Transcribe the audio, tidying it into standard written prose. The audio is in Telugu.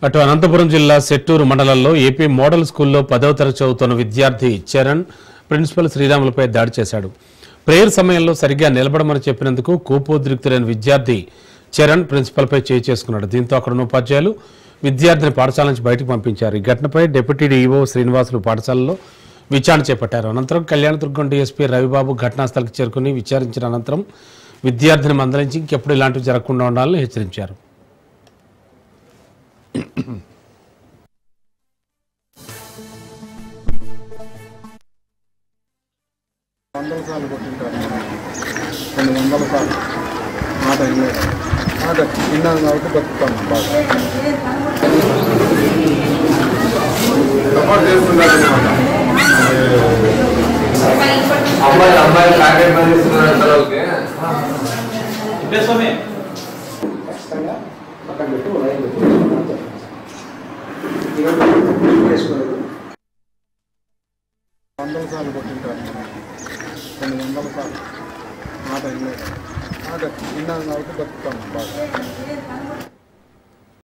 అటు అనంతపురం జిల్లా సెట్టూరు మండలంలో ఏపీ మోడల్ స్కూల్లో 10వ తరగతి చదువుతున్న విద్యార్థి చరణ్ ప్రిన్సిపల్ శ్రీరాములపై దాడి చేశాడు. ప్రేయర్ సమయంలో సరిగ్గా నిలబడమని చెప్పినందుకు కోపోద్రిక్తులైన విద్యార్థి చరణ్ ప్రిన్సిపల్పై చేయి చేసుకున్నాడు. దీంతో అక్కడున్న ఉపాధ్యాయులు విద్యార్థిని పాఠశాల నుంచి బయటకు పంపించారు. ఈ ఘటనపై డిప్యూటీ డీఈఓ శ్రీనివాసులు పాఠశాలలో విచారణ చేపట్టారు. అనంతరం కళ్యాణదుర్గం డీఎస్పీ రవిబాబు ఘటనాస్థలికి చేరుకుని విచారించిన అనంతరం విద్యార్థిని మందలించి ఇంకెప్పుడు ఇలాంటివి జరగకుండా ఉండాలని హెచ్చరించారు. వందల సార్లు కొట్టింటారు, కొన్ని వందల సార్లు మాట వినలేదు. మాట విన్నాను కాబట్టి బతుకుతాను బాగా. ఖచ్చితంగా పక్కన పెట్టి వందల సార్లు కొట్టింటారు, కొన్ని వందల సార్లు మాట వినలేదు. మాట విన్నాను కాబట్టి బతుకుతాను బాగా.